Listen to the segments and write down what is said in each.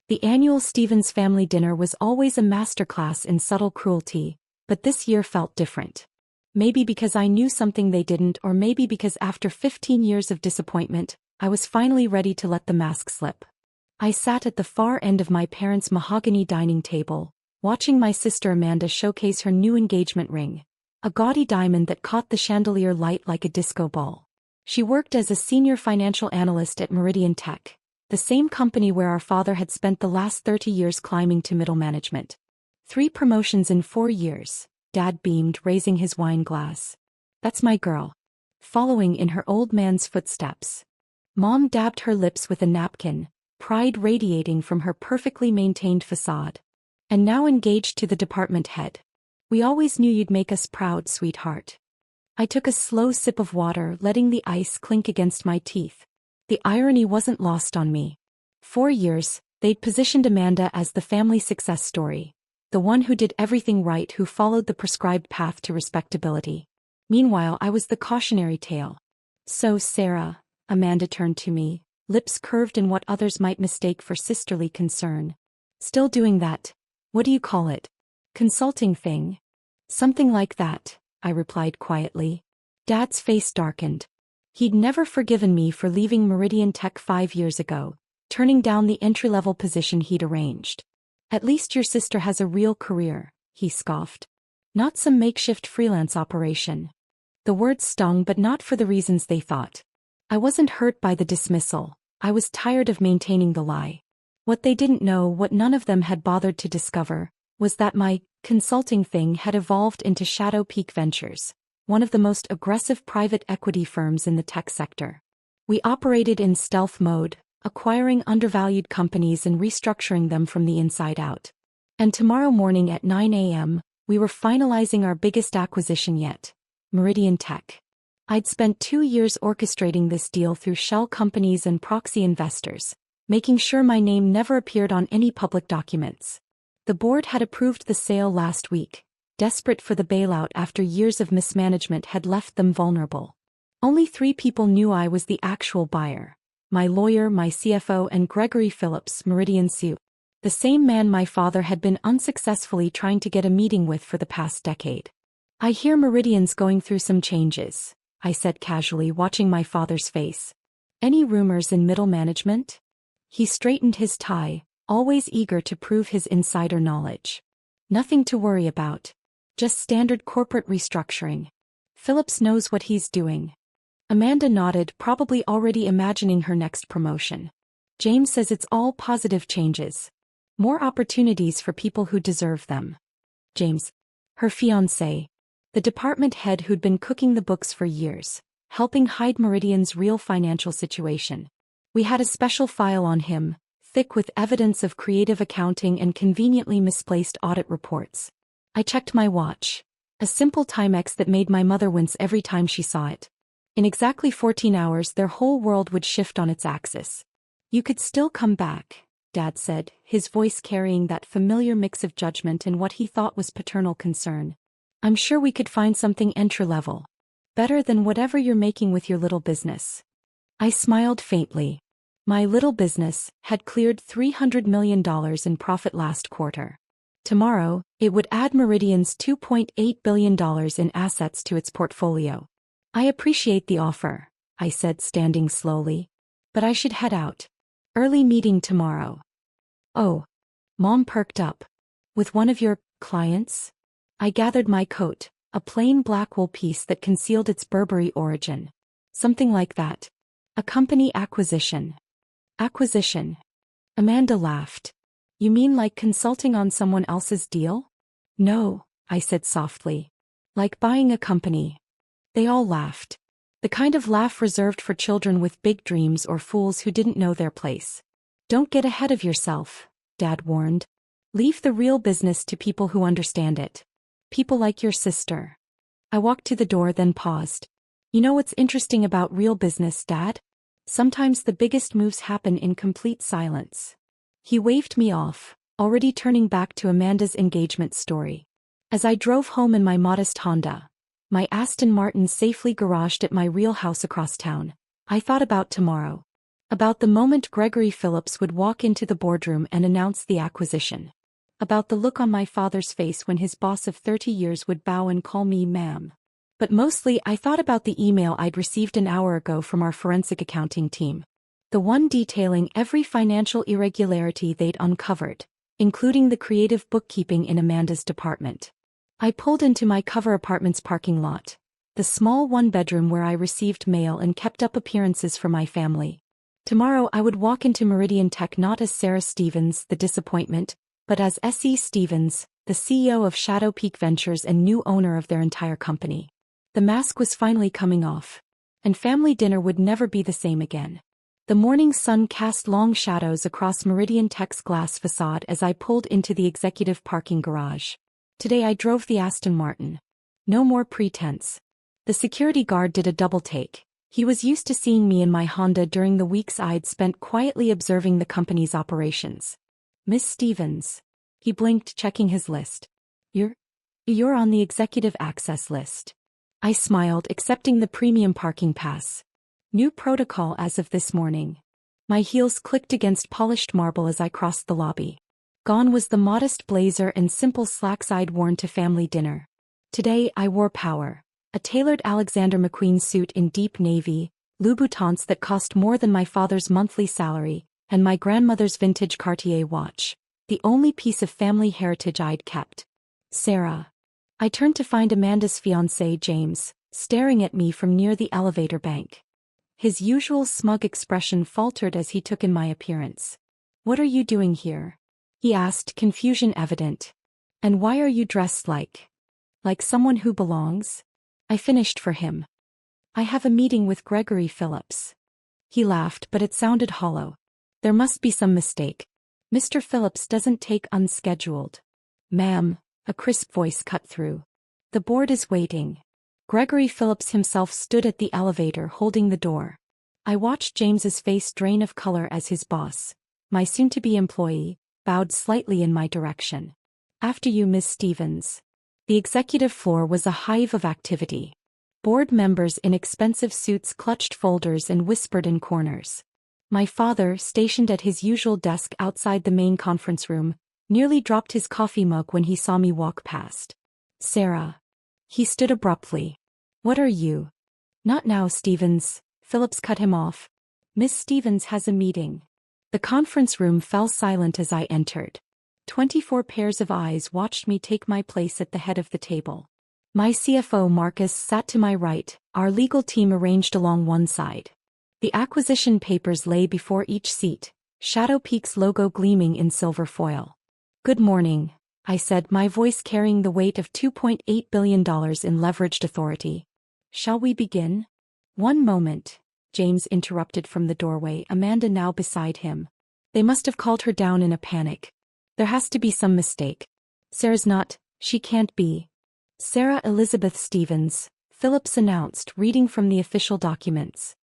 The annual Stevens family dinner was always a masterclass in subtle cruelty, but this year felt different. Maybe because I knew something they didn't, or maybe because after 15 years of disappointment, I was finally ready to let the mask slip. I sat at the far end of my parents' mahogany dining table, watching my sister Amanda showcase her new engagement ring, a gaudy diamond that caught the chandelier light like a disco ball. She worked as a senior financial analyst at Meridian Tech, the same company where our father had spent the last 30 years climbing to middle management. 3 promotions in 4 years, Dad beamed, raising his wine glass. That's my girl. Following in her old man's footsteps. Mom dabbed her lips with a napkin, pride radiating from her perfectly maintained facade. And now engaged to the department head. We always knew you'd make us proud, sweetheart. I took a slow sip of water, letting the ice clink against my teeth. The irony wasn't lost on me. 4 years, they'd positioned Amanda as the family success story. The one who did everything right, who followed the prescribed path to respectability. Meanwhile, I was the cautionary tale. So, Sarah, Amanda turned to me, lips curved in what others might mistake for sisterly concern. Still doing that, what do you call it? Consulting thing? Something like that, I replied quietly. Dad's face darkened. He'd never forgiven me for leaving Meridian Tech 5 years ago, turning down the entry-level position he'd arranged. At least your sister has a real career, he scoffed. Not some makeshift freelance operation. The words stung, but not for the reasons they thought. I wasn't hurt by the dismissal. I was tired of maintaining the lie. What they didn't know, what none of them had bothered to discover, was that my consulting thing had evolved into Shadow Peak Ventures, one of the most aggressive private equity firms in the tech sector. We operated in stealth mode, acquiring undervalued companies and restructuring them from the inside out. And tomorrow morning at 9 a.m., we were finalizing our biggest acquisition yet, Meridian Tech. I'd spent 2 years orchestrating this deal through shell companies and proxy investors, making sure my name never appeared on any public documents. The board had approved the sale last week, desperate for the bailout after years of mismanagement had left them vulnerable. Only 3 people knew I was the actual buyer: my lawyer, my CFO, and Gregory Phillips, Meridian CEO, the same man my father had been unsuccessfully trying to get a meeting with for the past decade. I hear Meridian's going through some changes, I said casually, watching my father's face. Any rumors in middle management? He straightened his tie, always eager to prove his insider knowledge. Nothing to worry about. Just standard corporate restructuring. Phillips knows what he's doing. Amanda nodded, probably already imagining her next promotion. James says it's all positive changes. More opportunities for people who deserve them. James, her fiancé, the department head who'd been cooking the books for years, helping hide Meridian's real financial situation. We had a special file on him, thick with evidence of creative accounting and conveniently misplaced audit reports. I checked my watch. A simple Timex that made my mother wince every time she saw it. In exactly 14 hours, their whole world would shift on its axis. You could still come back, Dad said, his voice carrying that familiar mix of judgment and what he thought was paternal concern. I'm sure we could find something entry-level. Better than whatever you're making with your little business. I smiled faintly. My little business had cleared $300 million in profit last quarter. Tomorrow, it would add Meridian's $2.8 billion in assets to its portfolio. I appreciate the offer, I said, standing slowly. But I should head out. Early meeting tomorrow. Oh. Mom perked up. With one of your clients? I gathered my coat, a plain black wool piece that concealed its Burberry origin. Something like that. A company acquisition. Acquisition. Amanda laughed. You mean like consulting on someone else's deal? No, I said softly. Like buying a company. They all laughed. The kind of laugh reserved for children with big dreams or fools who didn't know their place. Don't get ahead of yourself, Dad warned. Leave the real business to people who understand it. People like your sister. I walked to the door, then paused. You know what's interesting about real business, Dad? Sometimes the biggest moves happen in complete silence. He waved me off, already turning back to Amanda's engagement story. As I drove home in my modest Honda, my Aston Martin safely garaged at my real house across town, I thought about tomorrow. About the moment Gregory Phillips would walk into the boardroom and announce the acquisition. About the look on my father's face when his boss of 30 years would bow and call me ma'am. But mostly I thought about the email I'd received an hour ago from our forensic accounting team. The one detailing every financial irregularity they'd uncovered, including the creative bookkeeping in Amanda's department. I pulled into my Cover Apartments parking lot, the small one-bedroom where I received mail and kept up appearances for my family. Tomorrow I would walk into Meridian Tech not as Sarah Stevens, the disappointment, but as S.E. Stevens, the CEO of Shadow Peak Ventures and new owner of their entire company. The mask was finally coming off, and family dinner would never be the same again. The morning sun cast long shadows across Meridian Tech's glass facade as I pulled into the executive parking garage. Today I drove the Aston Martin. No more pretense. The security guard did a double take. He was used to seeing me in my Honda during the weeks I'd spent quietly observing the company's operations. Miss Stevens. He blinked, checking his list. You're on the executive access list. I smiled, accepting the premium parking pass. New protocol as of this morning. My heels clicked against polished marble as I crossed the lobby. Gone was the modest blazer and simple slacks I'd worn to family dinner. Today I wore power. A tailored Alexander McQueen suit in deep navy, Louboutins that cost more than my father's monthly salary, and my grandmother's vintage Cartier watch, the only piece of family heritage I'd kept. Sarah. I turned to find Amanda's fiancé, James, staring at me from near the elevator bank. His usual smug expression faltered as he took in my appearance. "What are you doing here?" he asked, confusion evident. "And why are you dressed like someone who belongs?" I finished for him. "I have a meeting with Gregory Phillips." He laughed, but it sounded hollow. "There must be some mistake. Mr. Phillips doesn't take unscheduled." "Ma'am," a crisp voice cut through. "The board is waiting." Gregory Phillips himself stood at the elevator holding the door. I watched James's face drain of color as his boss, my soon-to-be employee, bowed slightly in my direction. "After you, Miss Stevens." The executive floor was a hive of activity. Board members in expensive suits clutched folders and whispered in corners. My father, stationed at his usual desk outside the main conference room, nearly dropped his coffee mug when he saw me walk past. "Sarah." He stood abruptly. "What are you?" "Not now, Stevens," Phillips cut him off. "Miss Stevens has a meeting." The conference room fell silent as I entered. 24 pairs of eyes watched me take my place at the head of the table. My CFO Marcus sat to my right, our legal team arranged along one side. The acquisition papers lay before each seat, Shadow Peak's logo gleaming in silver foil. "Good morning," I said, my voice carrying the weight of $2.8 billion in leveraged authority. "Shall we begin?" "One moment," James interrupted from the doorway, Amanda now beside him. "They must have called her down in a panic. There has to be some mistake. Sarah's not, she can't be." "Sarah Elizabeth Stevens," Phillips announced, reading from the official documents.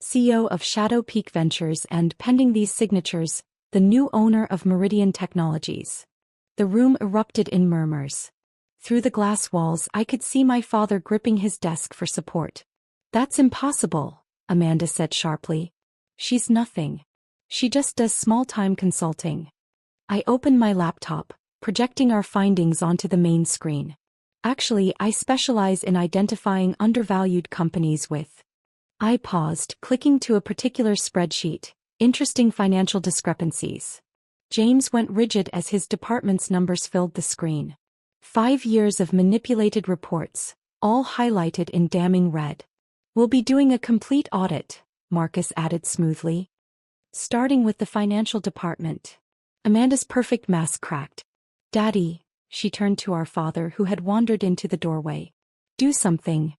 "CEO of Shadow Peak Ventures and, pending these signatures, the new owner of Meridian Technologies." The room erupted in murmurs. Through the glass walls I could see my father gripping his desk for support. "That's impossible," Amanda said sharply. "She's nothing. She just does small-time consulting." I opened my laptop, projecting our findings onto the main screen. "Actually, I specialize in identifying undervalued companies with." I paused, clicking to a particular spreadsheet. "Interesting financial discrepancies." James went rigid as his department's numbers filled the screen. 5 years of manipulated reports, all highlighted in damning red. "We'll be doing a complete audit," Marcus added smoothly. "Starting with the financial department." Amanda's perfect mask cracked. "Daddy," she turned to our father who had wandered into the doorway. "Do something."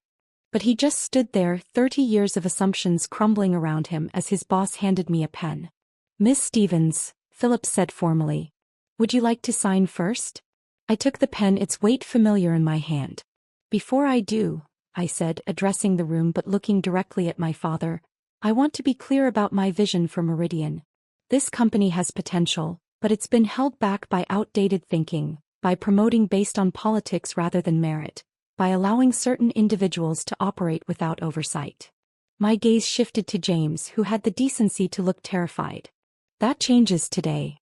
But he just stood there, 30 years of assumptions crumbling around him as his boss handed me a pen. "Miss Stevens," Phillips said formally. "Would you like to sign first?" I took the pen, its weight familiar in my hand. "Before I do," I said, addressing the room but looking directly at my father, "I want to be clear about my vision for Meridian. This company has potential, but it's been held back by outdated thinking, by promoting based on politics rather than merit, by allowing certain individuals to operate without oversight. My gaze shifted to James, who had the decency to look terrified. That changes today.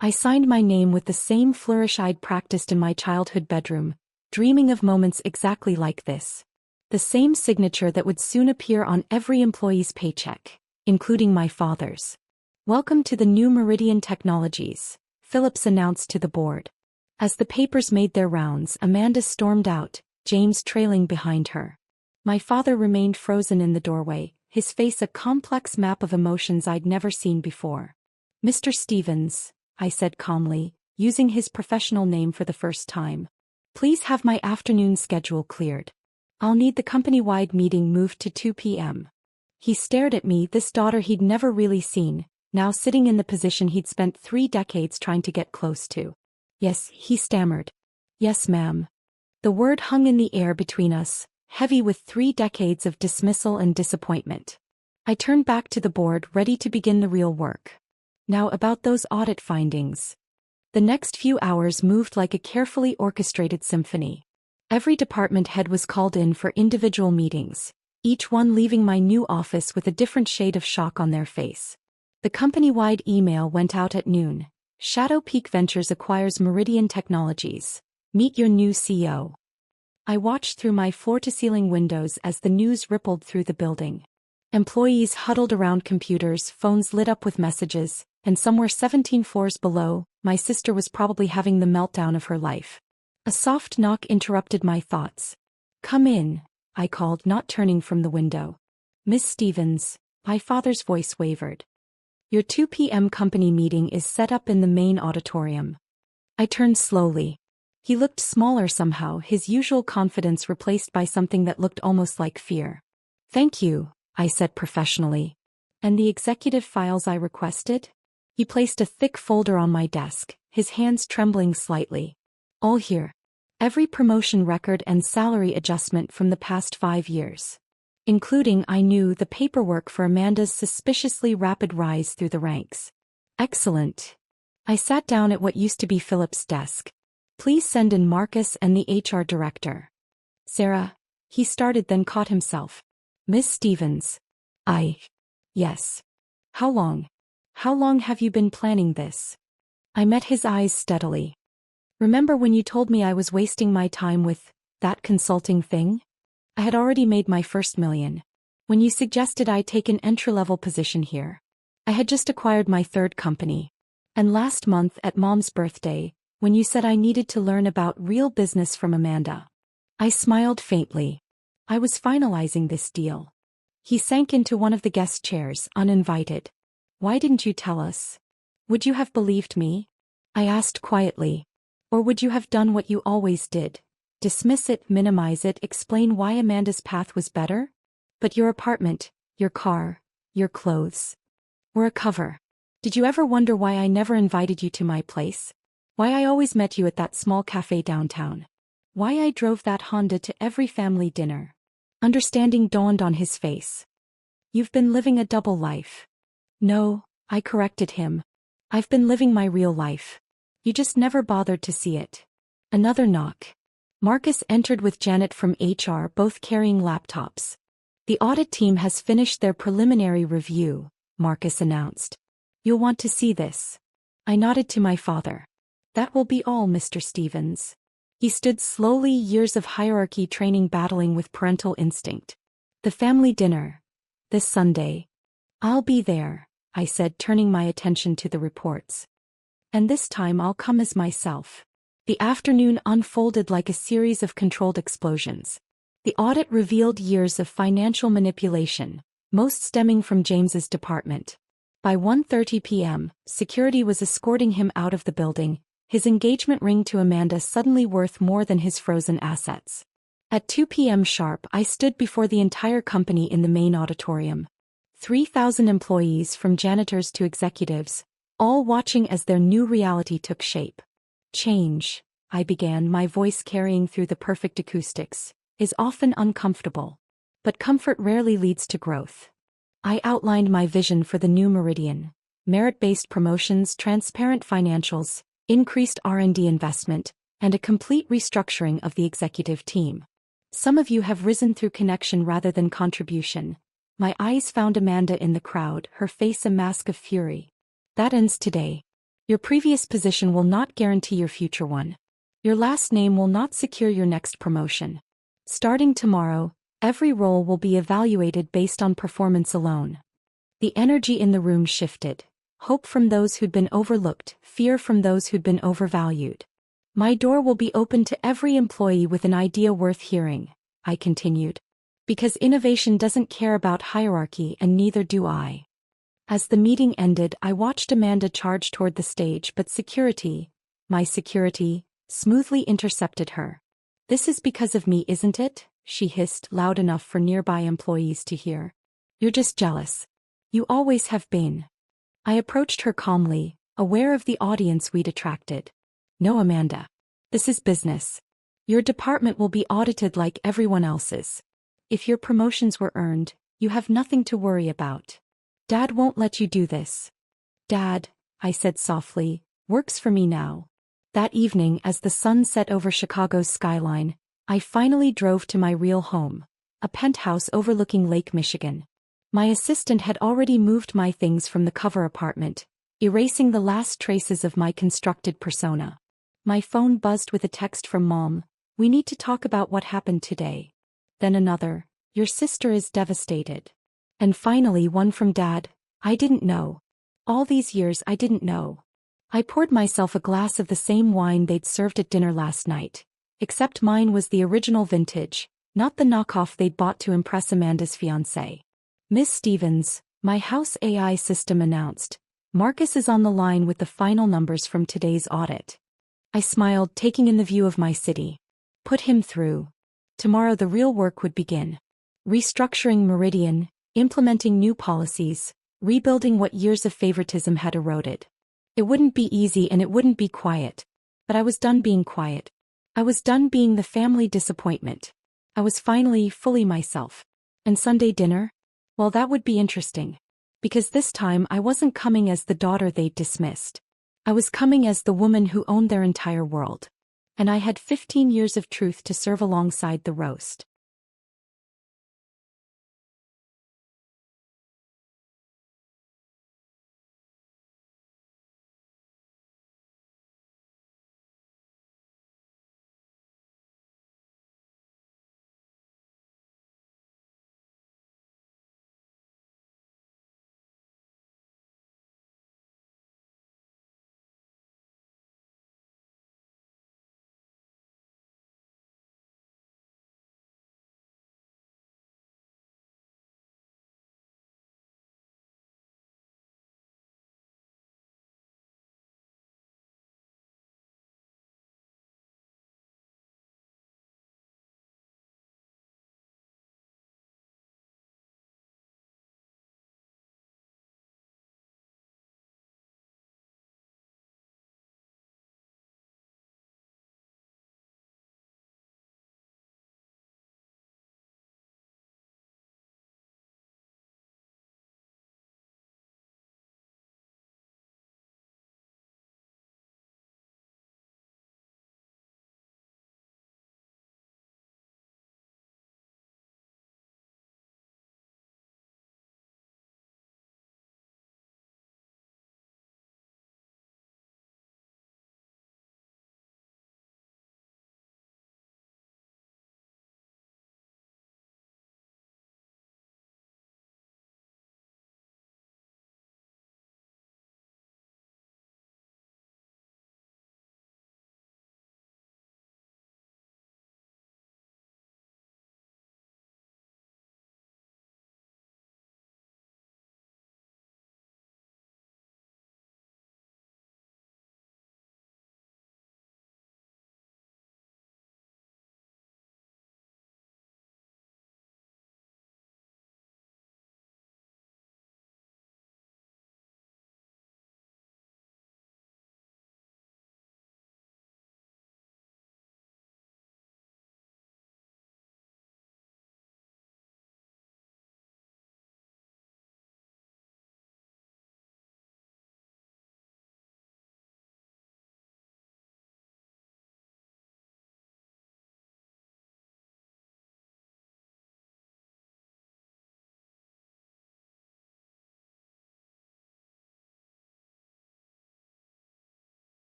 I signed my name with the same flourish I'd practiced in my childhood bedroom, dreaming of moments exactly like this. The same signature that would soon appear on every employee's paycheck, including my father's. "Welcome to the new Meridian Technologies," Phillips announced to the board. As the papers made their rounds, Amanda stormed out, James trailing behind her. My father remained frozen in the doorway, his face a complex map of emotions I'd never seen before. "Mr. Stevens," I said calmly, using his professional name for the first time. "Please have my afternoon schedule cleared. I'll need the company-wide meeting moved to 2 p.m. He stared at me, this daughter he'd never really seen, now sitting in the position he'd spent 3 decades trying to get close to. "Yes," he stammered. "Yes, ma'am." The word hung in the air between us, heavy with 3 decades of dismissal and disappointment. I turned back to the board, ready to begin the real work. Now about those audit findings. The next few hours moved like a carefully orchestrated symphony. Every department head was called in for individual meetings, each one leaving my new office with a different shade of shock on their face. The company-wide email went out at noon. "Shadow Peak Ventures acquires Meridian Technologies. Meet your new CEO." I watched through my floor-to-ceiling windows as the news rippled through the building. Employees huddled around computers, phones lit up with messages, and somewhere 17 floors below, my sister was probably having the meltdown of her life. A soft knock interrupted my thoughts. "Come in," I called, not turning from the window. "Miss Stevens," my father's voice wavered. "Your 2 p.m. company meeting is set up in the main auditorium." I turned slowly. He looked smaller somehow, his usual confidence replaced by something that looked almost like fear. "Thank you," I said professionally. "And the executive files I requested?" He placed a thick folder on my desk, his hands trembling slightly. "All here. Every promotion record and salary adjustment from the past 5 years. Including, I knew, the paperwork for Amanda's suspiciously rapid rise through the ranks." "Excellent." I sat down at what used to be Philip's desk. "Please send in Marcus and the HR director." "Sarah," he started, then caught himself. "Miss Stevens." Yes. How long? How long have you been planning this?" I met his eyes steadily. "Remember when you told me I was wasting my time with that consulting thing? I had already made my first $1 million. When you suggested I take an entry-level position here. I had just acquired my 3rd company. And last month at Mom's birthday, when you said I needed to learn about real business from Amanda." I smiled faintly. I was finalizing this deal. He sank into one of the guest chairs, uninvited. "Why didn't you tell us? Would you have believed me?" I asked quietly. "Or would you have done what you always did? Dismiss it, minimize it, explain why Amanda's path was better? But your apartment, your car, your clothes were a cover. Did you ever wonder why I never invited you to my place? Why I always met you at that small cafe downtown? Why I drove that Honda to every family dinner?" Understanding dawned on his face. "You've been living a double life." "No," I corrected him. "I've been living my real life. You just never bothered to see it." Another knock. Marcus entered with Janet from HR, both carrying laptops. "The audit team has finished their preliminary review," Marcus announced. "You'll want to see this." I nodded to my father. "That will be all, Mr. Stevens." He stood slowly, years of hierarchy training battling with parental instinct. "The family dinner. This Sunday." "I'll be there," I said, turning my attention to the reports. "And this time I'll come as myself." The afternoon unfolded like a series of controlled explosions. The audit revealed years of financial manipulation, most stemming from James's department. By 1:30 p.m., security was escorting him out of the building, his engagement ring to Amanda suddenly worth more than his frozen assets. At 2 p.m. sharp, I stood before the entire company in the main auditorium. 3,000 employees, from janitors to executives, all watching as their new reality took shape. "Change," I began, my voice carrying through the perfect acoustics, "is often uncomfortable. But comfort rarely leads to growth." I outlined my vision for the new Meridian: merit-based promotions, transparent financials, increased R&D investment, and a complete restructuring of the executive team. "Some of you have risen through connection rather than contribution," My eyes found Amanda in the crowd, her face a mask of fury. That ends today. Your previous position will not guarantee your future one. Your last name will not secure your next promotion. Starting tomorrow, every role will be evaluated based on performance alone. The energy in the room shifted. Hope from those who'd been overlooked, fear from those who'd been overvalued. My door will be open to every employee with an idea worth hearing, I continued. Because innovation doesn't care about hierarchy and neither do I. As the meeting ended, I watched Amanda charge toward the stage, but security, my security, smoothly intercepted her. This is because of me, isn't it? She hissed, loud enough for nearby employees to hear. You're just jealous. You always have been. I approached her calmly, aware of the audience we'd attracted. No, Amanda. This is business. Your department will be audited like everyone else's. If your promotions were earned, you have nothing to worry about. Dad won't let you do this. Dad, I said softly, works for me now. That evening, as the sun set over Chicago's skyline, I finally drove to my real home, a penthouse overlooking Lake Michigan. My assistant had already moved my things from the cover apartment, erasing the last traces of my constructed persona. My phone buzzed with a text from Mom. We need to talk about what happened today. Then another. Your sister is devastated. And finally one from Dad. I didn't know. All these years I didn't know. I poured myself a glass of the same wine they'd served at dinner last night. Except mine was the original vintage, not the knockoff they'd bought to impress Amanda's fiancé. Miss Stevens, my house AI system announced. Marcus is on the line with the final numbers from today's audit. I smiled, taking in the view of my city. Put him through. Tomorrow the real work would begin. Restructuring Meridian, implementing new policies, rebuilding what years of favoritism had eroded. It wouldn't be easy and it wouldn't be quiet. But I was done being quiet. I was done being the family disappointment. I was finally fully myself. And Sunday dinner? Well, that would be interesting. Because this time I wasn't coming as the daughter they'd dismissed. I was coming as the woman who owned their entire world. And I had 15 years of truth to serve alongside the roast.